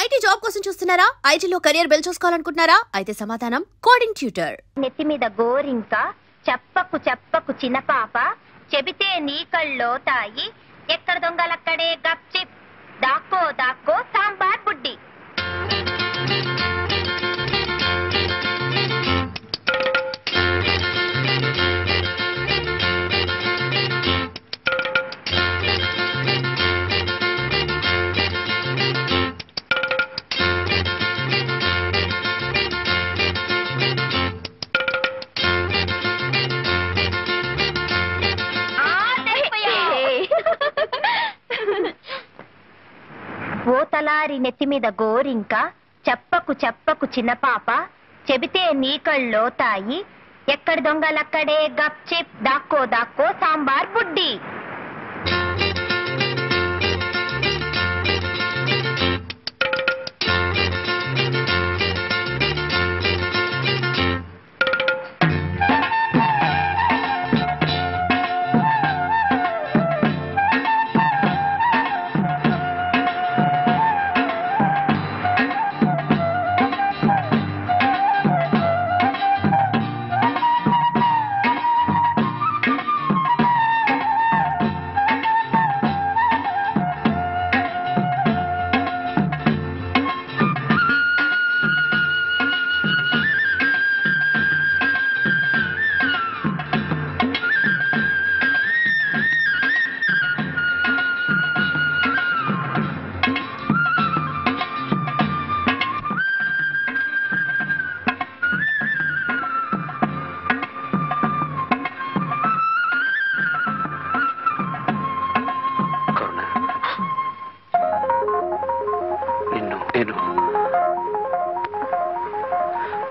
IT job కోసం చూస్తున్నారా? ఐటీలో కెరియర్ బిల్డ్ చూసుకోవాలనుకుంటున్నారా? అయితే సమాధానం కోడింగ్ ట్యూటర్. నెత్తి మీద గోరింక, చెప్పకు చెప్పకు చిన్న పాప, చెబితే నీ కళ్ళో తాయి, ఎక్కడ దొంగలక్కడే గప్చిప్, దాక్కో దాక్కో సాంబార్ బుడ్డి. ఓతలారి నెత్తి మీద గోరింక, చెప్పకు చెప్పకు చిన్న పాప, చెబితే నీ కళ్ళో తాయి, ఎక్కడి దొంగలక్కడే గప్చిప్, దాక్కో దాక్కో సాంబార్ బుడ్డి.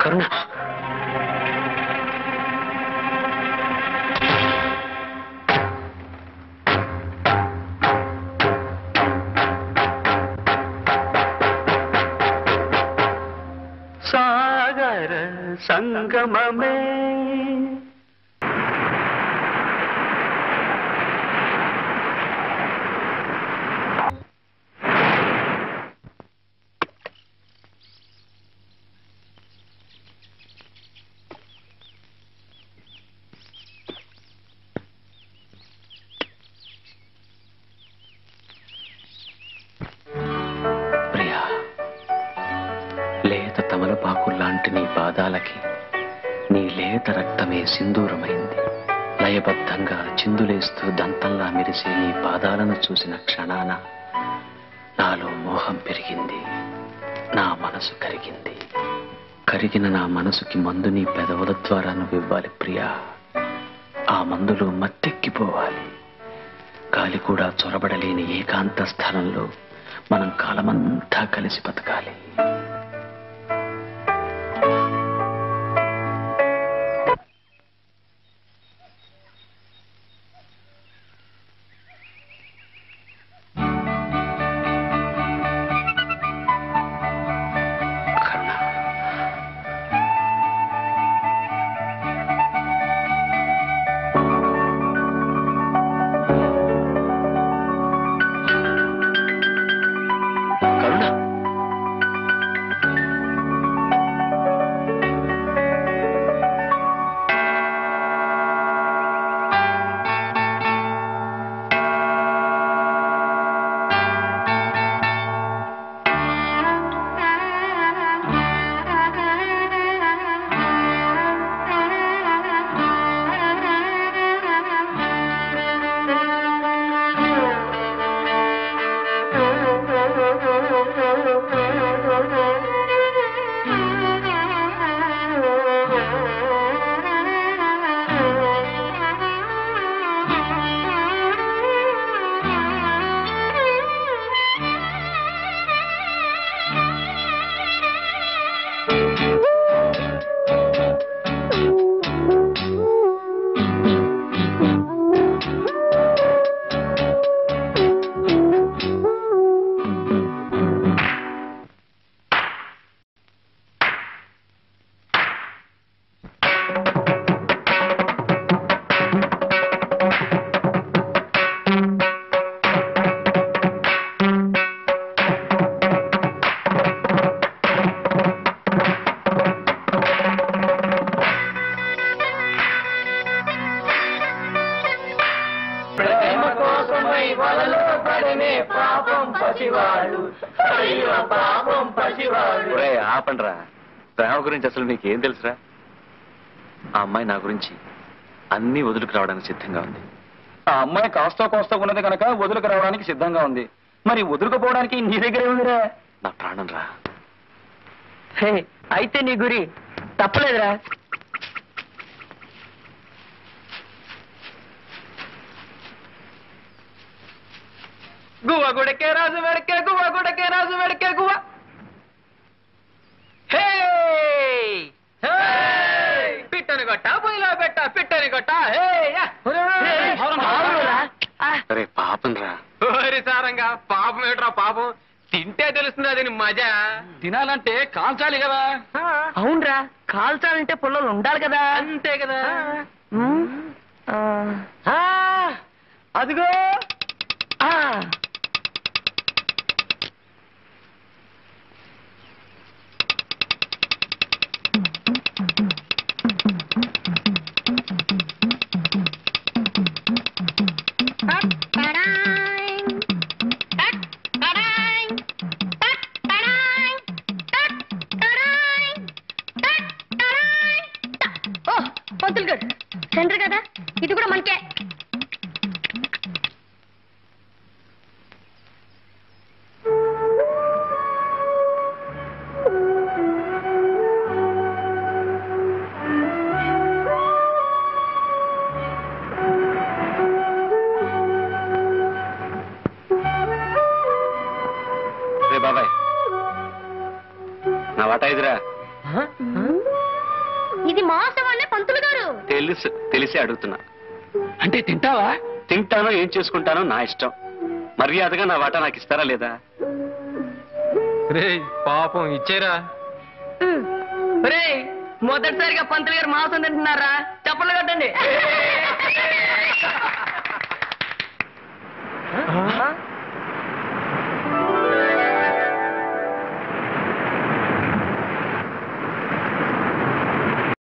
కరుణ, సాగర సంగమమే తమలపాకుల్లాంటి నీ పాదాలకి నీ లేత రక్తమే సింధూరమైంది. లయబద్ధంగా చిందులేస్తూ దంతంలా మెరిసే నీ పాదాలను చూసిన క్షణాన నాలో మోహం పెరిగింది, నా మనసు కరిగింది. కరిగిన నా మనసుకి మందు నీ పెదవుల ద్వారా నువ్వివ్వాలి ప్రియా. ఆ మందులో మత్తెక్కిపోవాలి. గాలి కూడా చొరబడలేని ఏకాంత స్థలంలో మనం కాలమంతా కలిసి బతకాలి. ఆపండ్రా. ప్రేమ గురించి అసలు మీకేం తెలుసురా? ఆ అమ్మాయి నా గురించి అన్ని వదులుకు రావడానికి సిద్ధంగా ఉంది. ఆ అమ్మాయి కాస్తో కోస్తో ఉన్నది కనుక వదులుకు రావడానికి సిద్ధంగా ఉంది. మరి వదులుకుపోవడానికి నీ దగ్గరే ఉందిరా. నా ప్రాణం రా. అయితే నీ గురి తప్పలేదురా. గువ్వ గుడకే రాజు వెడకే గువ్వ గుడకే రాజు వెడకే గువ్వ. పిట్టని కొట్ట పొయ్యిలో పెట్ట పిట్టని కొట్ట. అరే పాపం రా. సారంగా పాపం ఏట్రా పాపం. తింటే తెలుస్తుంది అది మజా. తినాలంటే కాల్చాలి కదా. అవునరా, కాల్చాలంటే పుల్లలు ఉండాలి కదా. అంతే కదా. అదిగో పంతులు గారు సెంటర్ కదా, ఇది కూడా మనకే. రే బాబాయ్, నా వాటా ఇదిరా. ఇది మోసమనే పంతులు గారు. తెలిసి అడుగుతున్నా. అంటే తింటావా? తింటానో ఏం చేసుకుంటానో నా ఇష్టం. మర్యాదగా నా వాటా నాకు ఇస్తారా లేదా? రే పాపం ఇచ్చేరా. మొదటిసారిగా పంతులు గారు మాంసం తింటున్నారా? చప్పట్లు కట్టండి.